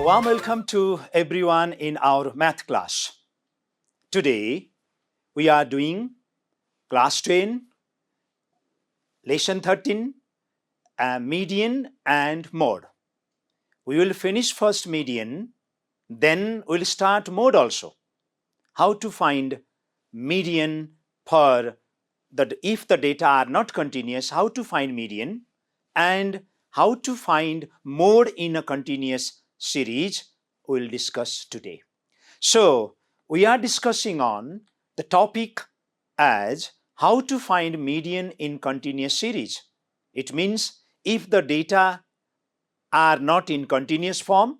warm welcome to everyone in our math class. Today, we are doing class 10, lesson 13, median and mode. We will finish first median, then we'll start mode also. How to find median for if the data are not continuous, how to find median, and how to find mode in a continuous series we'll discuss today. So we are discussing on the topic as how to find median in continuous series. It means if the data are not in continuous form,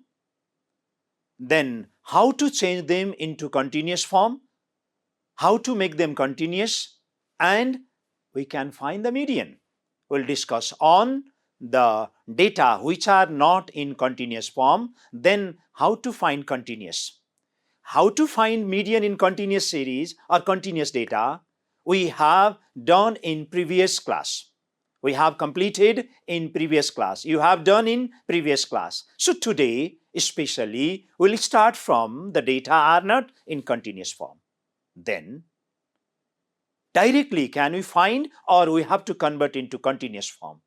then how to change them into continuous form, how to make them continuous, and we can find the median. We'll discuss on the data which are not in continuous form, then how to find continuous. How to find median in continuous series or continuous data, we have done in previous class. We have completed in previous class. You have done in previous class. So today, especially, we'll start from the data are not in continuous form. Then, directly can we find or we have to convert into continuous form?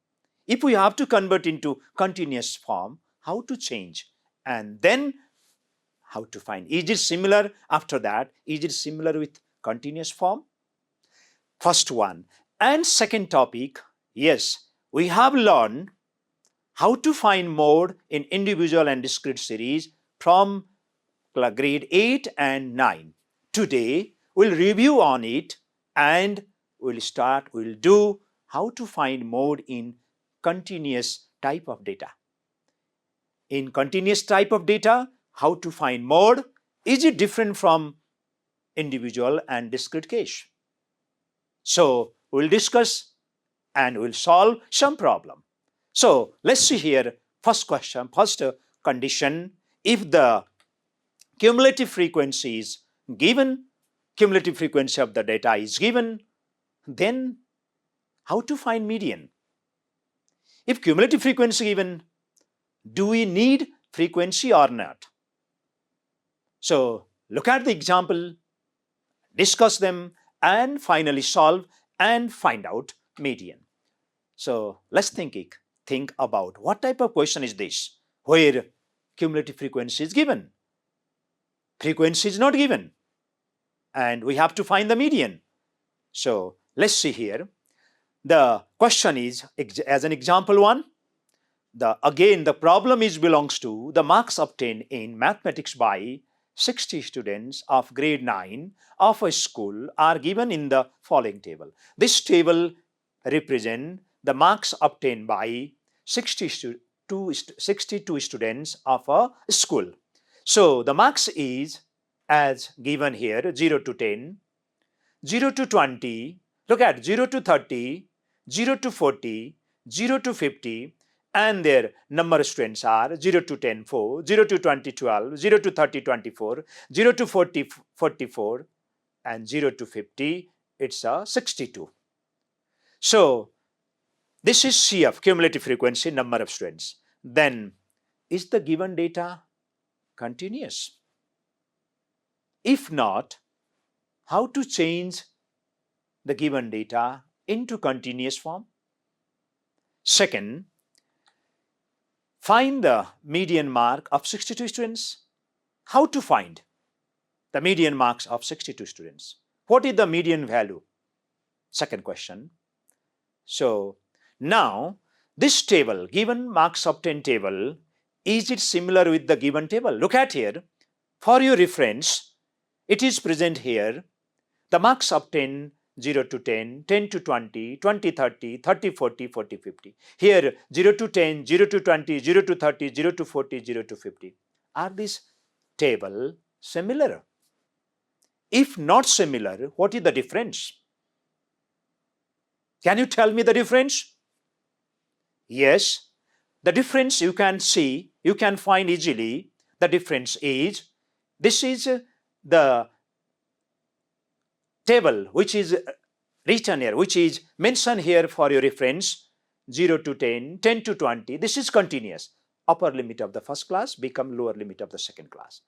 If we have to convert into continuous form, how to change? And then how to find? Is it similar after that? Is it similar with continuous form? First one. And second topic, yes, we have learned how to find mode in individual and discrete series from grade 8 and 9. Today, we'll review on it and we'll do how to find mode in continuous type of data. In continuous type of data, how to find mode? Is it different from individual and discrete case? So we'll discuss and we'll solve some problem. So let's see here. First question, first condition. If the cumulative frequency is given, cumulative frequency of the data is given, then how to find median? If cumulative frequency given, do we need frequency or not? So look at the example, discuss them, and finally solve and find out median. So let's think about what type of question is this, where cumulative frequency is given, frequency is not given, and we have to find the median. So let's see here. The question is, as an example one, again the problem belongs to the marks obtained in mathematics by 60 students of grade 9 of a school are given in the following table. This table represents the marks obtained by 62 students of a school. So the marks is as given here 0 to 10, 0 to 20, look at 0 to 30, 0 to 40, 0 to 50, and their number of students are 0 to 10, 4, 0 to 20, 12, 0 to 30, 24, 0 to 40, 44, and 0 to 50, it's 62. So this is CF, cumulative frequency, number of students. Then, is the given data continuous? If not, how to change the given data into continuous form? Second, find the median mark of 62 students. How to find the median marks of 62 students? What is the median value? Second question. So now this table, given marks obtained table, is it similar with the given table? Look at here. For your reference, it is present here. The marks obtained 0 to 10, 10 to 20, 20, 30, 30, 40, 40, 50. Here 0 to 10, 0 to 20, 0 to 30, 0 to 40, 0 to 50. Are these table similar? If not similar, what is the difference? Can you tell me the difference? Yes, the difference you can see, you can find easily. The difference is, this is the table which is written here, which is mentioned here for your reference, 0 to 10, 10 to 20, this is continuous. upper limit of the first class become lower limit of the second class.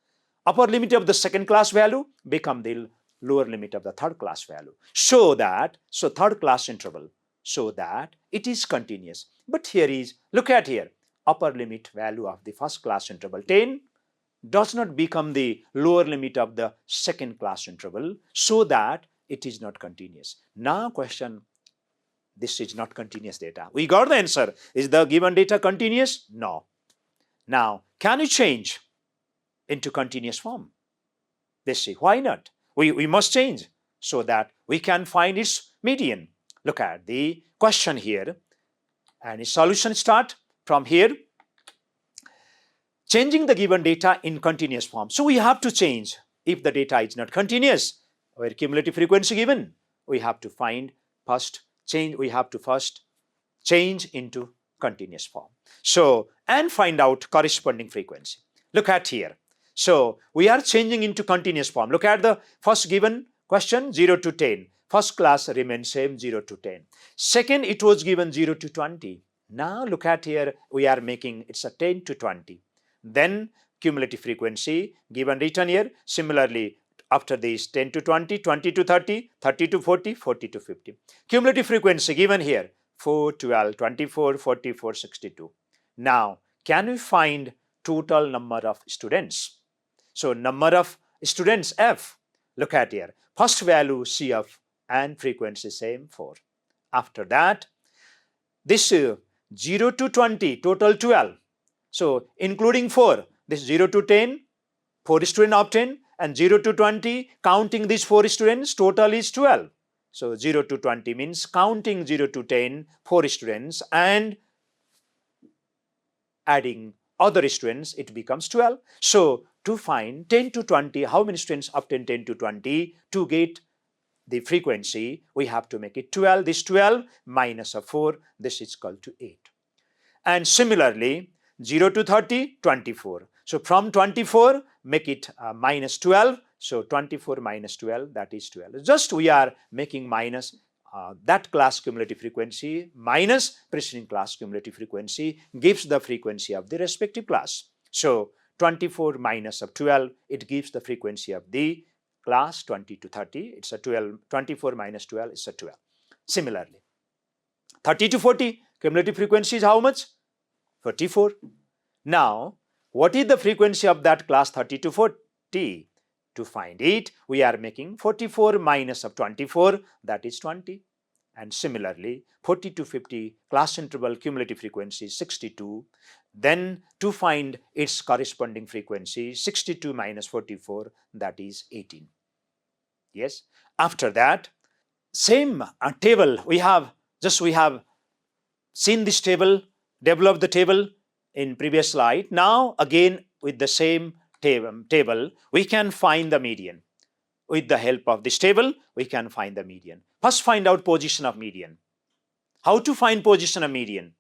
Upper limit of the second class value become the lower limit of the third class value. So third class interval, so that it is continuous. But here is, look at here, upper limit value of the first class interval 10 does not become the lower limit of the second class interval, so that it is not continuous. Now question, this is not continuous data. We got the answer. Is the given data continuous? No. Now, can you change into continuous form? Let's see, why not? We must change so that we can find its median. Look at the question here, and its solution start from here. Changing the given data in continuous form. So we have to change. If the data is not continuous, or cumulative frequency given, we have to find first change. We have to first change into continuous form. So, and find out corresponding frequency. Look at here. So we are changing into continuous form. Look at the first given question, 0 to 10. First class remains same, 0 to 10. Second, it was given 0 to 20. Now look at here, we are making it's a 10 to 20. Then cumulative frequency given written here. Similarly, after this 10 to 20, 20 to 30, 30 to 40, 40 to 50. Cumulative frequency given here 4, 12, 24, 44, 62. Now, can we find total number of students? So number of students F. Look at here. First value CF and frequency same 4. After that, this 0 to 20 total 12. So including 4, this 0 to 10, 4 students obtained, and 0 to 20, counting these 4 students, total is 12. So 0 to 20 means counting 0 to 10, 4 students, and adding other students, it becomes 12. So to find 10 to 20, how many students obtain 10 to 20, to get the frequency, we have to make it 12. This 12 minus a 4, this is equal to 8. And similarly, 0 to 30, 24. So from 24, make it minus 12. So 24 minus 12, that is 12. Just we are making minus that class cumulative frequency minus preceding class cumulative frequency gives the frequency of the respective class. So 24 minus of 12, it gives the frequency of the class 20 to 30. It's a 12. 24 minus 12 is a 12. Similarly, 30 to 40, cumulative frequency is how much? 44. Now, what is the frequency of that class 30 to 40? To find it, we are making 44 minus of 24, that is 20. And similarly, 40 to 50, class interval cumulative frequency is 62. Then to find its corresponding frequency, 62 minus 44, that is 18. Yes. After that, same table, we have seen this table, developed the table in previous slide. Now again with the same table, we can find the median. With the help of this table, we can find the median. First find out position of median. How to find position of median?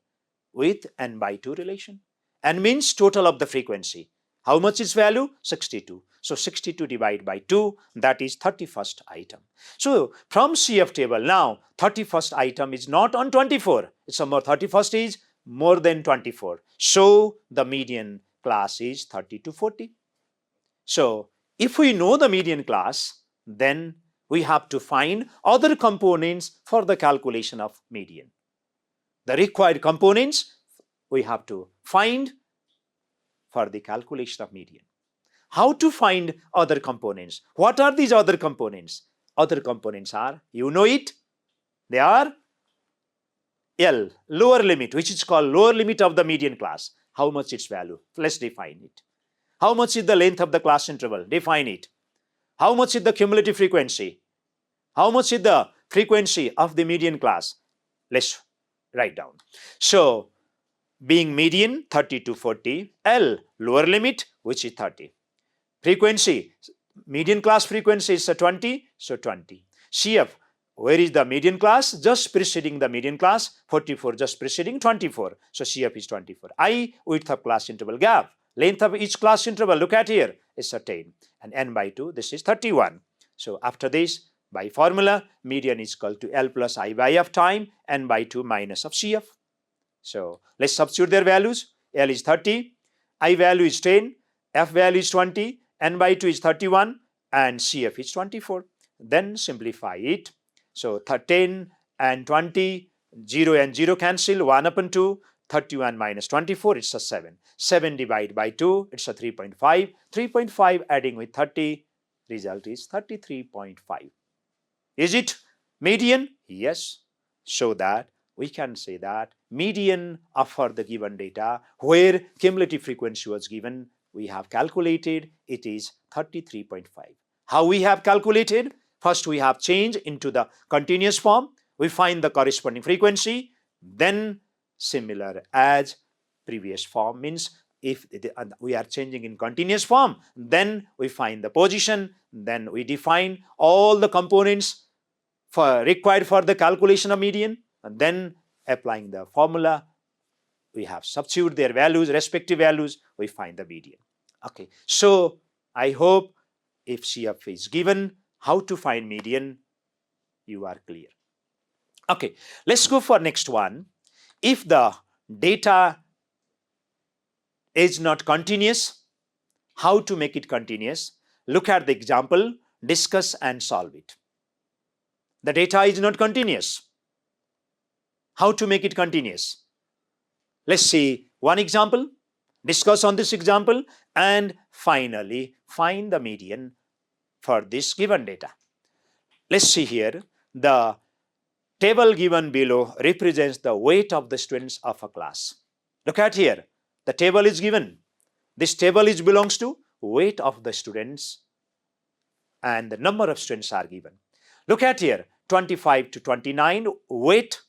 With n by 2 relation. N means total of the frequency. How much is value? 62. So 62 divided by 2, that is 31st item. So from CF table now, 31st item is not on 24. It's somewhere 31st is more than 24. So the median class is 30 to 40. So if we know the median class, then we have to find other components for the calculation of median. The required components we have to find for the calculation of median. How to find other components? What are these other components? Other components are, you know it, they are L, lower limit, which is called lower limit of the median class. How much its value? Let's define it. How much is the length of the class interval? Define it. How much is the cumulative frequency? How much is the frequency of the median class? Let's write down. So, being median 30 to 40, L, lower limit, which is 30. Frequency, median class frequency is 20, so 20. CF, where is the median class? Just preceding the median class, 44, just preceding 24. So CF is 24. I, width of class interval gap. Length of each class interval, look at here, is 10. And n by 2, this is 31. So after this, by formula, median is equal to L plus I by F time, n by 2 minus of CF. So let's substitute their values. L is 30, I value is 10, F value is 20, N by 2 is 31, and CF is 24. Then simplify it. So 10 and 20, 0 and 0 cancel, 1 upon 2, 31 minus 24, it's a 7. 7 divided by 2, it's a 3.5. 3.5 adding with 30, result is 33.5. Is it median? Yes. So that we can say that median for the given data where cumulative frequency was given, we have calculated it is 33.5. How we have calculated? First we have changed into the continuous form. We find the corresponding frequency. Then similar as previous form means if we are changing in continuous form, then we find the position. Then we define all the components required for the calculation of median, and then applying the formula, we have substitute their values, respective values, we find the median. Okay, so I hope if CF is given, how to find median, you are clear. Okay, let's go for next one. If the data is not continuous, how to make it continuous? Look at the example, discuss and solve it. The data is not continuous. How to make it continuous? Let's see one example, discuss on this example, and finally find the median for this given data. Let's see here, the table given below represents the weight of the students of a class. Look at here, the table is given. This table belongs to weight of the students and the number of students are given. Look at here, 25 to 29, weight,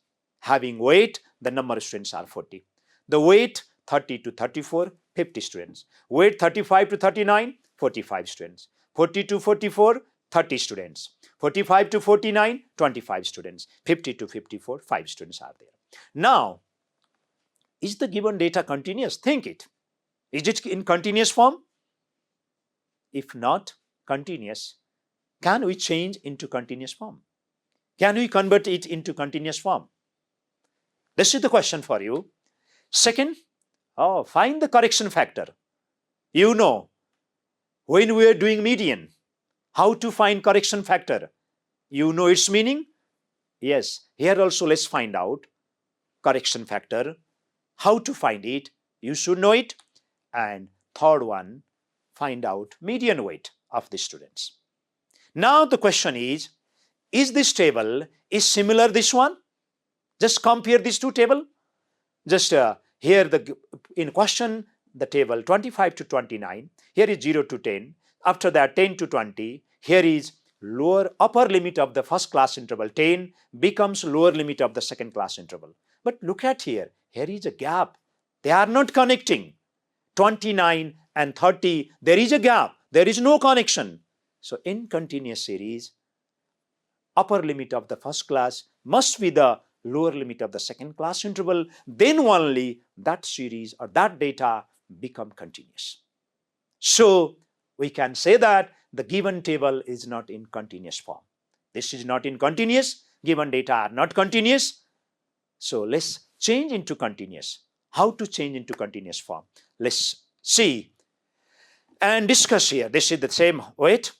having weight, the number of students are 40. The weight 30 to 34, 50 students. Weight 35 to 39, 45 students. 40 to 44, 30 students. 45 to 49, 25 students. 50 to 54, 5 students are there. Now, is the given data continuous? Think it. Is it in continuous form? If not continuous, can we change into continuous form? Can we convert it into continuous form? This is the question for you. Second, find the correction factor. You know, when we are doing median, how to find correction factor? You know its meaning? Yes, here also let's find out correction factor. How to find it? You should know it. And third one, find out median weight of the students. Now the question is this table is similar this one? Just compare these two tables. Just here in question, the table 25 to 29, here is 0 to 10, after that 10 to 20, here is upper limit of the first class interval, 10 becomes lower limit of the second class interval. But look at here is a gap. They are not connecting. 29 and 30, there is a gap. There is no connection. So in continuous series, upper limit of the first class must be the lower limit of the second class interval, then only that series or that data become continuous. So we can say that the given table is not in continuous form. This is not in continuous, given data are not continuous. So let's change into continuous. How to change into continuous form? Let's see and discuss here. This is the same weight.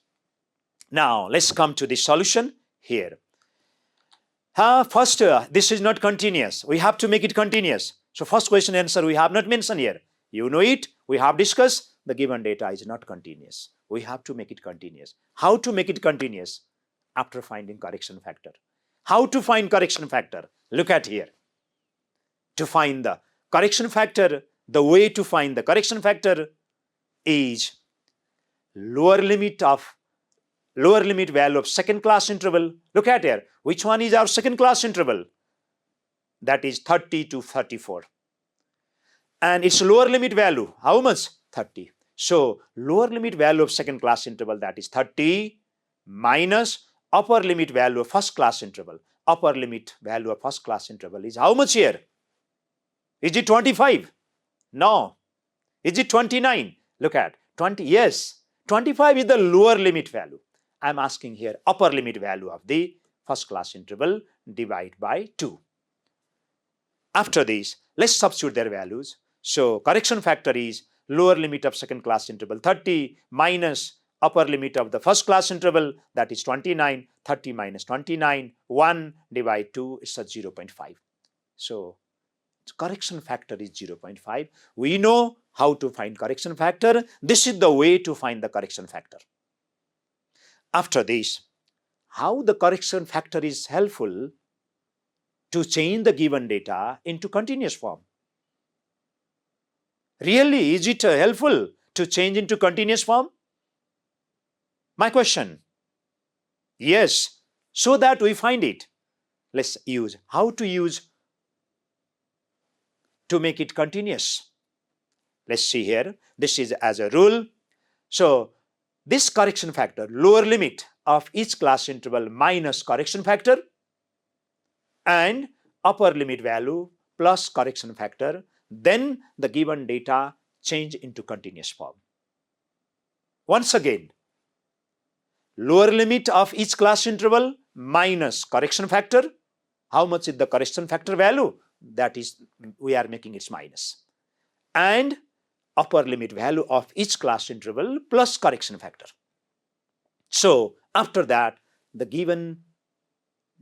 Now let's come to the solution here. First, this is not continuous. We have to make it continuous. So first question answer we have not mentioned here. You know it. We have discussed the given data is not continuous. We have to make it continuous. How to make it continuous? After finding correction factor. How to find correction factor? Look at here. To find the correction factor, the way to find the correction factor is lower limit value of second class interval. Look at here. Which one is our second class interval? That is 30 to 34. And its lower limit value, how much? 30. So lower limit value of second class interval, that is 30 minus upper limit value of first class interval. Upper limit value of first class interval is how much here? Is it 25? No. Is it 29? Look at 20. Yes. 25 is the lower limit value. I am asking here upper limit value of the first class interval, divide by 2. After this, let's substitute their values. So correction factor is lower limit of second class interval 30 minus upper limit of the first class interval, that is 29, 30 minus 29, 1 divide 2, it's a 0.5. So correction factor is 0.5. We know how to find correction factor. This is the way to find the correction factor. After this, how the correction factor is helpful to change the given data into continuous form. Really, is it helpful to change into continuous form? My question. Yes, so that we find it. Let's use how to use to make it continuous. Let's see here. This is as a rule. So this correction factor, lower limit of each class interval minus correction factor and upper limit value plus correction factor, then the given data change into continuous form. Once again, lower limit of each class interval minus correction factor. How much is the correction factor value? That is, we are making its minus. And upper limit value of each class interval plus correction factor. So after that, the given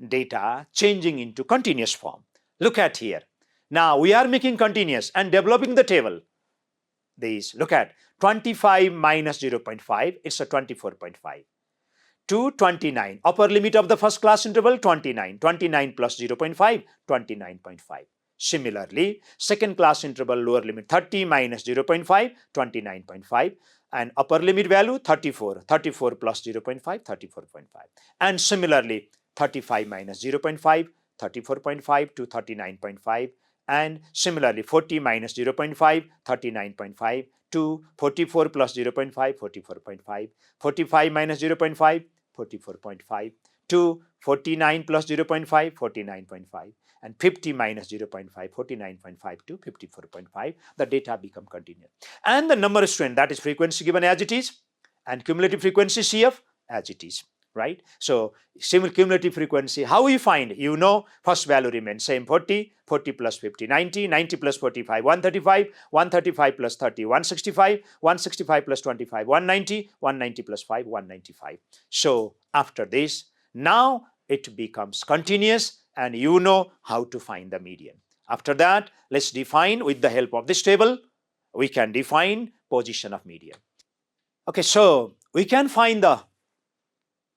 data changing into continuous form. Look at here. Now we are making continuous and developing the table. These, look at 25 minus 0.5, it's a 24.5. To 29, upper limit of the first class interval 29, 29 plus 0.5, 29.5. Similarly, second class interval lower limit 30 minus 0.5, 29.5, and upper limit value 34, 34 plus 0.5, 34.5. And similarly, 35 minus 0.5, 34.5 to 39.5, and similarly 40 minus 0.5, 39.5 to 44 plus 0.5, 44.5, 45 minus 0.5, 44.5 to 49 plus 0.5, 49.5, and 50 minus 0.5, 49.5 to 54.5, the data become continuous. And the number of strand, that is frequency given as it is, and cumulative frequency CF as it is, right? So cumulative frequency, how we find? You know, first value remains same, 40, 40 plus 50, 90, 90 plus 45, 135, 135 plus 30, 165, 165 plus 25, 190, 190 plus 5, 195. So after this, now it becomes continuous, and you know how to find the median. After that, let's define with the help of this table, we can define position of median. Okay, so we can find the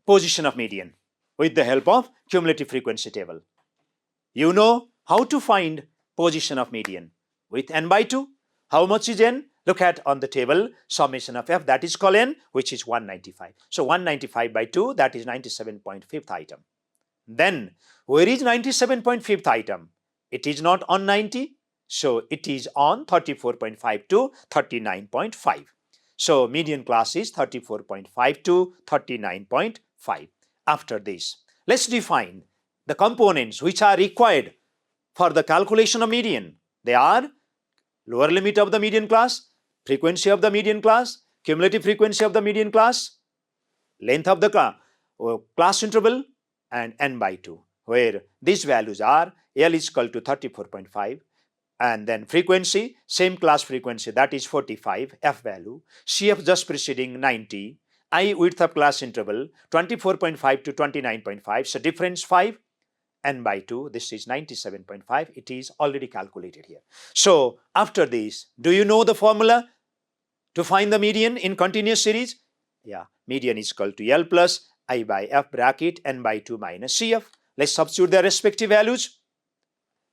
position of median with the help of cumulative frequency table. You know how to find position of median with n by 2. How much is n? Look at on the table, summation of f, that is called n, which is 195. So 195 by 2, that is 97.5th item. Then, where is 97.5th item? It is not on 90, so it is on 34.5 to 39.5. So median class is 34.5 to 39.5. After this, let's define the components which are required for the calculation of median. They are lower limit of the median class, frequency of the median class, cumulative frequency of the median class, length of the class interval, and n by 2, where these values are L is equal to 34.5, and then frequency, same class frequency, that is 45, f value, CF just preceding 90, I width of class interval 24.5 to 29.5, so difference 5, n by 2, this is 97.5, it is already calculated here. So after this, do you know the formula to find the median in continuous series? Yeah, median is equal to L plus I by f bracket n by 2 minus CF. Let's substitute their respective values.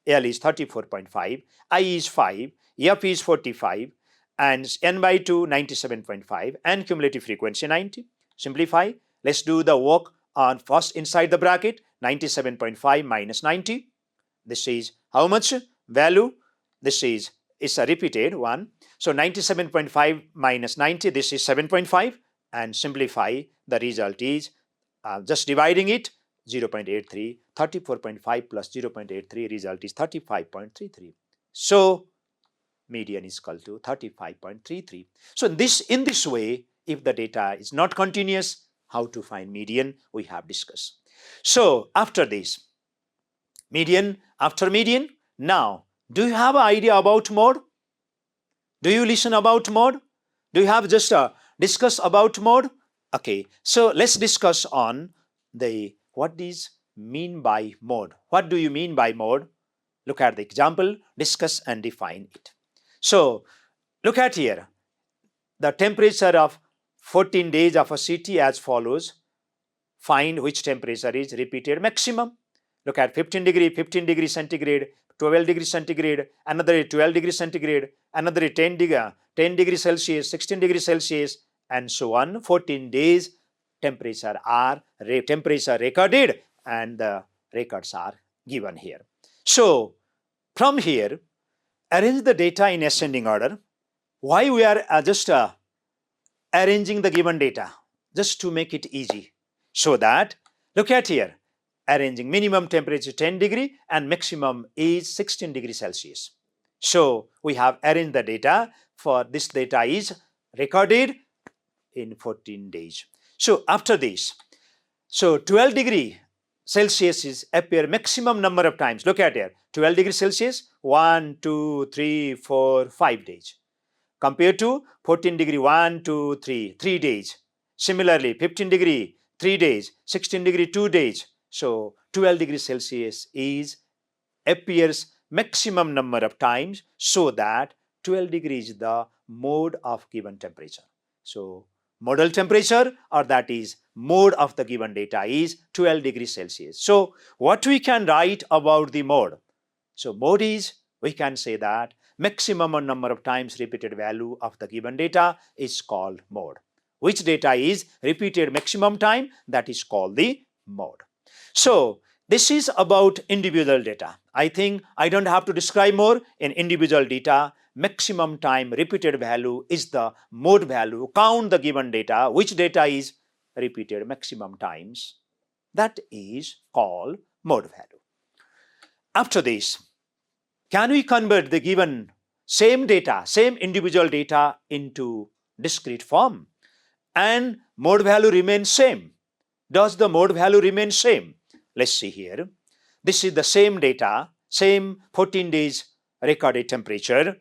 L is 34.5, I is 5, f is 45, and n by 2 97.5, and cumulative frequency 90. Simplify. Let's do the work on first inside the bracket, 97.5 minus 90. This is how much value? This is, it's a repeated one. So 97.5 minus 90, this is 7.5, and simplify, the result is just dividing it, 0.83, 34.5 plus 0.83, result is 35.33. So median is equal to 35.33. So in this way, if the data is not continuous, how to find median we have discussed. So after this, median, after median, now do you have an idea about mode? Do you listen about mode? Do you have just discuss about mode? Okay, so let's discuss on the what is mean by mode. What do you mean by mode? Look at the example, discuss and define it. So look at here, the temperature of 14 days of a city as follows. Find which temperature is repeated maximum. Look at 15 degree centigrade, 12 degree centigrade, another 12 degree centigrade, another 10 degree Celsius, 16 degree Celsius, and so on. 14 days temperature recorded, and the records are given here. So from here, arrange the data in ascending order. Why we are just arranging the given data? Just to make it easy. So that, look at here, arranging minimum temperature 10 degree and maximum is 16 degree Celsius. So we have arranged the data. For this data is recorded in 14 days. So after this, so 12 degree Celsius is appear maximum number of times. Look at here, 12 degree Celsius, 1, 2, 3, 4, 5 days. Compared to 14 degree, 1, 2, 3, 3 days. Similarly, 15 degree, 3 days, 16 degree, 2 days. So 12 degrees Celsius is appears maximum number of times, so that 12 degrees is the mode of given temperature. So modal temperature, or that is mode of the given data, is 12 degrees Celsius. So what we can write about the mode? So mode is, we can say that maximum number of times repeated value of the given data is called mode. Which data is repeated maximum time? That is called the mode. So this is about individual data. I think I don't have to describe more. In individual data, maximum time repeated value is the mode value. Count the given data. Which data is repeated maximum times? That is called mode value. After this, can we convert the given same data, same individual data into discrete form? And mode value remains same. Does the mode value remain same? Let's see here. This is the same data, same 14 days recorded temperature.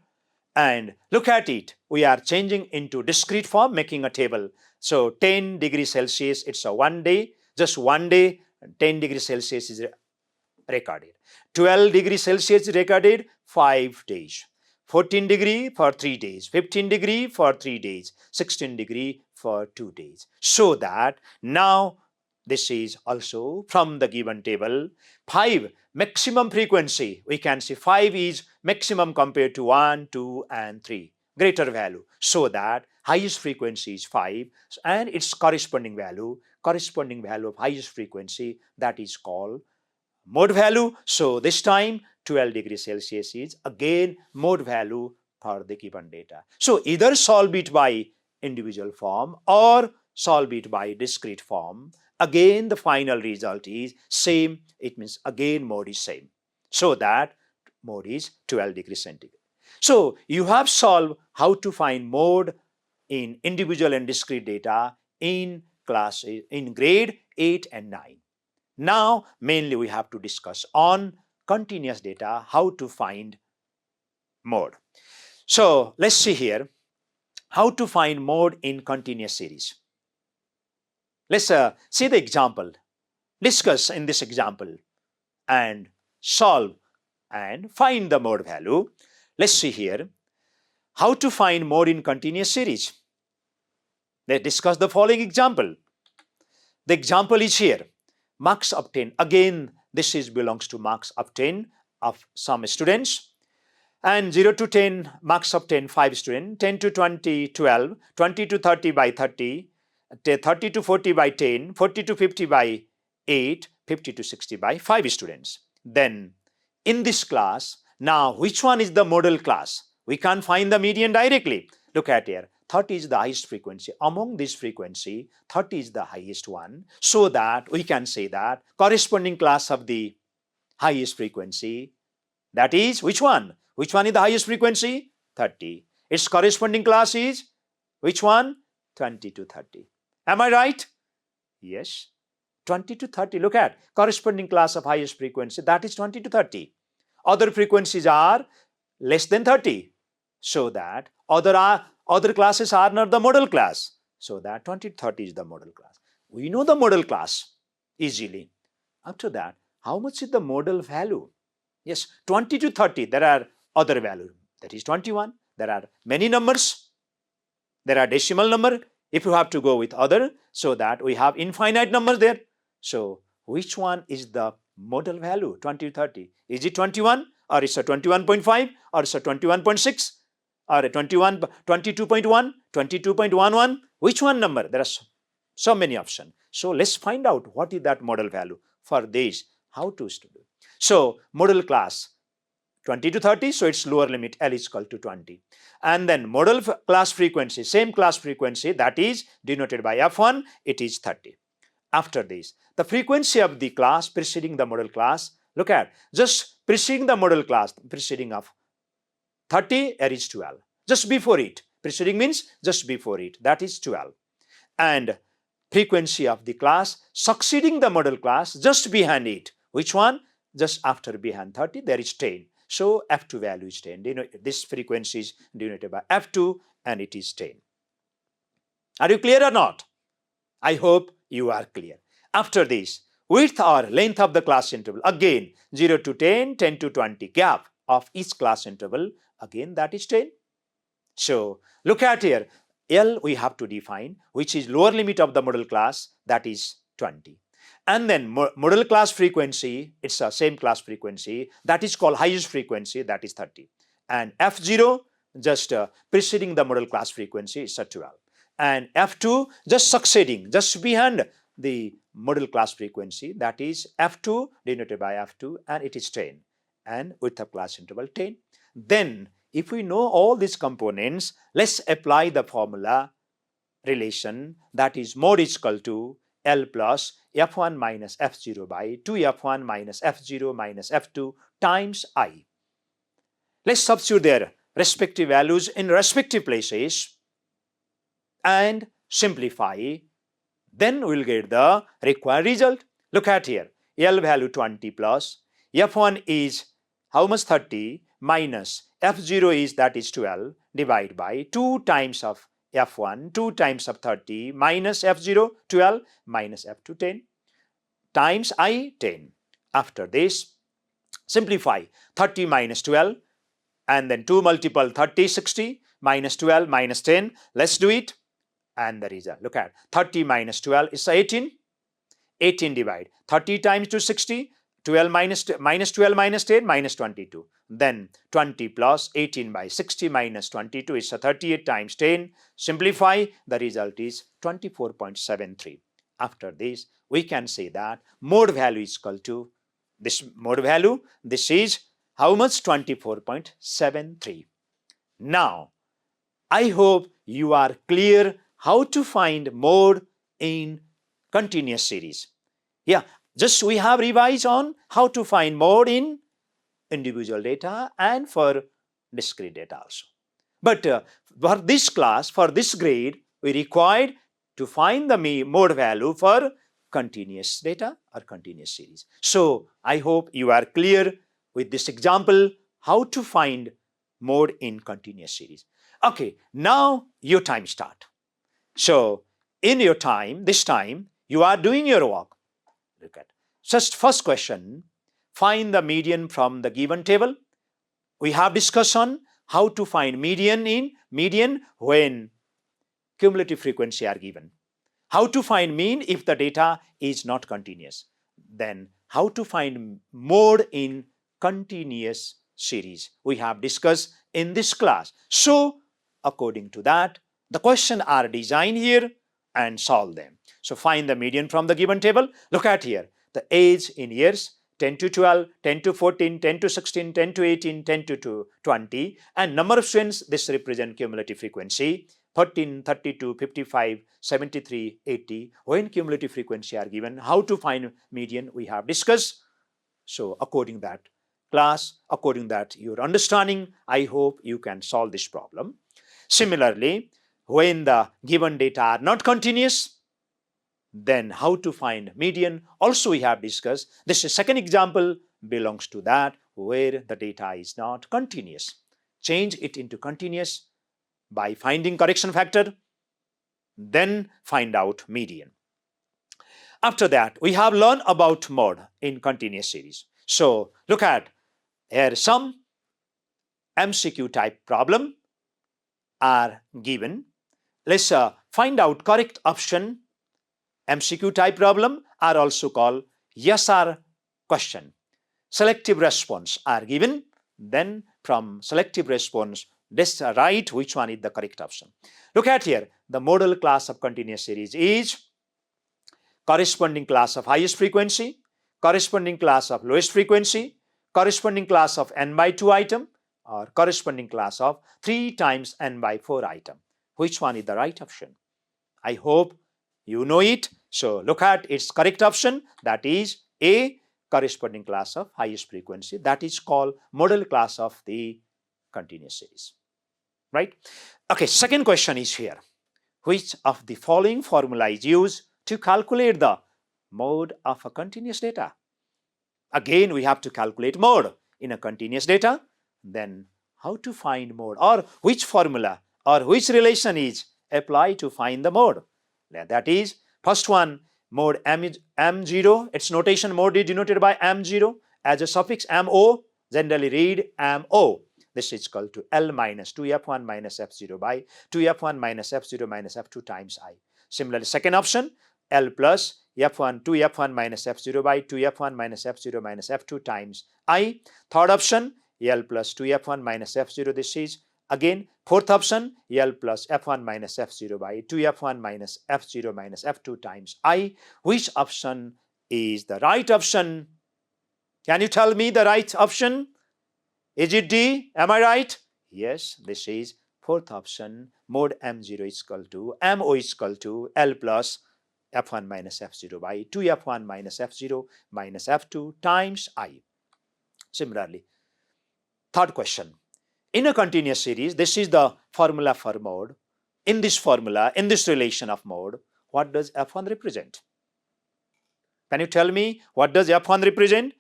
And look at it. We are changing into discrete form, making a table. So 10 degrees Celsius, it's a 1 day, just 1 day, 10 degrees Celsius is recorded. 12 degrees Celsius is recorded 5 days. 14 degree for 3 days, 15 degree for 3 days, 16 degree for 2 days. So that now this is also from the given table. 5 maximum frequency, we can see 5 is maximum compared to 1, 2 and 3, greater value. So that highest frequency is 5 and its corresponding value of highest frequency, that is called mode value. So this time 12 degrees Celsius is again mode value for the given data. So either solve it by individual form or solve it by discrete form. Again the final result is same. It means again mode is same. So that mode is 12 degrees centigrade. So you have solved how to find mode in individual and discrete data in grade 8 and 9. Now, mainly we have to discuss on continuous data, how to find mode. So let's see here, how to find mode in continuous series. Let's see the example, discuss in this example and solve and find the mode value. Let's see here, how to find mode in continuous series. Let's discuss the following example. The example is here. Marks obtained. Again, this belongs to marks obtained of some students. And 0 to 10, marks obtained 5 students. 10 to 20, 12. 20 to 30 by 30. 30 to 40 by 10. 40 to 50 by 8. 50 to 60 by 5 students. Then, in this class, now which one is the model class? We can't find the median directly. Look at here. 30 is the highest frequency. Among this frequency, 30 is the highest one. So that we can say that corresponding class of the highest frequency, that is which one? Which one is the highest frequency? 30. Its corresponding class is which one? 20 to 30. Am I right? Yes. 20 to 30. Look at corresponding class of highest frequency, that is 20 to 30. Other frequencies are less than 30. So that other classes are not the model class. So that 20 to 30 is the model class. We know the model class easily. After that, how much is the model value? Yes, 20 to 30, there are other value. That is 21. There are many numbers. There are decimal number. If you have to go with other, so that we have infinite numbers there. So which one is the model value? 20 to 30. Is it 21 or is it 21.5 or is it 21.6 or 21, 22.1, 22.11? Which one number? There are so many options. So let's find out what is that model value. For this, how to do. So model class 20 to 30, so its lower limit L is equal to 20. And then model class frequency, same class frequency, that is denoted by F1, it is 30. After this, the frequency of the class preceding the model class, look at, just preceding the model class, preceding of 30, there is 12. Just before it, preceding means just before it, that is 12. And frequency of the class succeeding the model class, just behind it, which one? Just after behind 30, there is 10. So F2 value is 10. This frequency is denoted by F2 and it is 10. Are you clear or not? I hope you are clear. After this, width or length of the class interval, again 0 to 10, 10 to 20, gap of each class interval, again that is 10. So look at here, L we have to define, which is lower limit of the model class, that is 20. And then model class frequency, it's the same class frequency, that is called highest frequency, that is 30. And F0, just preceding the model class frequency, is 12. And F2, just succeeding, just behind the model class frequency, that is F2, denoted by F2, and it is 10. And width of class interval 10. Then, if we know all these components, let's apply the formula relation, that is mod is equal to L plus F1 minus F0 by 2F1 minus F0 minus F2 times I. Let's substitute their respective values in respective places and simplify. Then we'll get the required result. Look at here. L value 20 plus F1 is how much? 30 minus F0 is, that is 12, divided by 2 times of F1, 2 times of 30 minus F0, 12 minus F2, 10 times I, 10. After this, simplify 30 minus 12 and then 2 multiple 30, 60 minus 12 minus 10. Let's do it. And the result, look at 30 minus 12 is 18. 18 divide 30 times to 60. 12 minus 12 minus 10 minus 22. Then 20 plus 18 by 60 minus 22 is 38 times 10. Simplify, the result is 24.73. After this, we can say that mode value is equal to this mode value. This is how much? 24.73. Now, I hope you are clear how to find mode in continuous series. Yeah. Just we have revised on how to find mode in individual data and for discrete data also. But for this class, for this grade, we required to find the mode value for continuous data or continuous series. So I hope you are clear with this example how to find mode in continuous series. Okay, now your time start. So in your time, this time, you are doing your work. Look at just first question, find the median from the given table. We have discussed on how to find median when cumulative frequency are given. How to find mean if the data is not continuous. Then how to find mode in continuous series. We have discussed in this class. So according to that, the questions are designed here and solve them. So find the median from the given table. Look at here. The age in years, 10 to 12, 10 to 14, 10 to 16, 10 to 18, 10 to 20. And number of students, this represent cumulative frequency, 13, 32, 55, 73, 80. When cumulative frequency are given, how to find median, we have discussed. So according that class, according that your understanding, I hope you can solve this problem. Similarly, when the given data are not continuous, then how to find median also we have discussed. This second example belongs to that where the data is not continuous. Change it into continuous by finding correction factor, then find out median. After that, we have learned about mode in continuous series. So look at here, some MCQ type problem are given. Let's find out correct option. MCQ type problem are also called yes or question. Selective response are given. Then from selective response, let's write which one is the correct option. Look at here. The model class of continuous series is corresponding class of highest frequency, corresponding class of lowest frequency, corresponding class of n by 2 item, or corresponding class of 3 times n by 4 item. Which one is the right option? I hope you know it. So look at its correct option, that is A, corresponding class of highest frequency. That is called model class of the continuous series. Right? Okay, second question is here. Which of the following formula is used to calculate the mode of a continuous data? Again, we have to calculate mode in a continuous data. Then how to find mode, or which formula or which relation is applied to find the mode? That is, first one, mode M0. Its notation mode is denoted by M0 as a suffix MO. Generally read MO. This is equal to L minus 2F1 minus F0 by 2F1 minus F0 minus F2 times I. Similarly, second option, L plus F1 2F1 minus F0 by 2F1 minus F0 minus F2 times I. Third option, L plus 2F1 minus F0. This is again fourth option, L plus F1 minus F0 by 2F1 minus F0 minus F2 times I. Which option is the right option? Can you tell me the right option? Is it D? Am I right? Yes, this is fourth option. Mode M0 is equal to MO is equal to L plus F1 minus F0 by 2F1 minus F0 minus F2 times I. Similarly, third question. In a continuous series, this is the formula for mode. In this formula, in this relation of mode, what does F1 represent? Can you tell me what does F1 represent?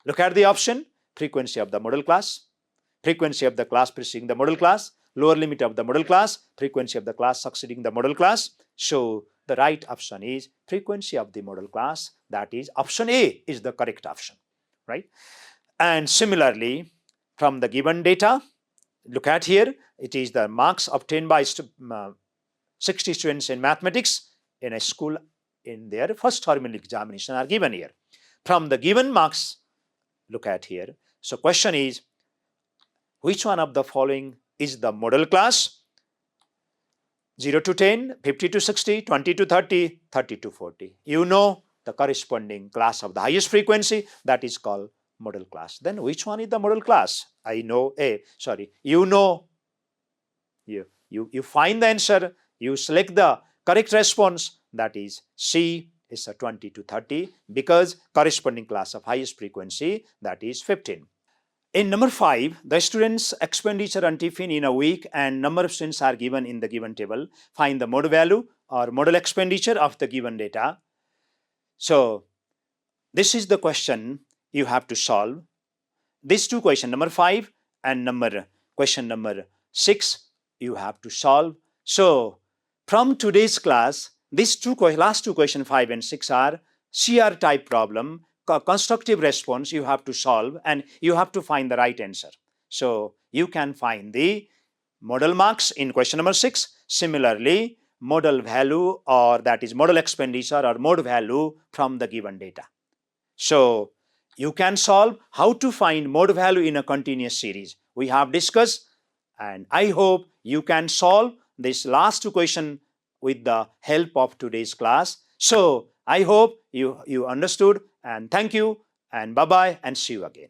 Look at the option. Frequency of the model class, frequency of the class preceding the model class, lower limit of the model class, frequency of the class succeeding the model class. So the right option is frequency of the model class. That is option A is the correct option, right? And similarly, from the given data, look at here, it is the marks obtained by 60 students in mathematics in a school in their first terminal examination are given here. From the given marks, look at here. So question is, which one of the following is the model class? 0 to 10, 50 to 60, 20 to 30, 30 to 40. You know the corresponding class of the highest frequency, that is called model class. Then which one is the model class? I know you know. You find the answer, you select the correct response, that is C is a 20 to 30 because corresponding class of highest frequency, that is 15. In number 5, the students' expenditure on tiffin in a week and number of students are given in the given table. Find the mode value or model expenditure of the given data. So this is the question you have to solve. These two questions, number 5 and question number 6, you have to solve. So from today's class, these last two questions 5 and 6 are CR type problem, constructive response you have to solve and you have to find the right answer. So you can find the model marks in question number 6. Similarly, model value, or that is model expenditure or mode value from the given data. So you can solve how to find mode value in a continuous series. We have discussed, and I hope you can solve this last two questions with the help of today's class. So I hope you understood, and thank you, and bye-bye, and see you again.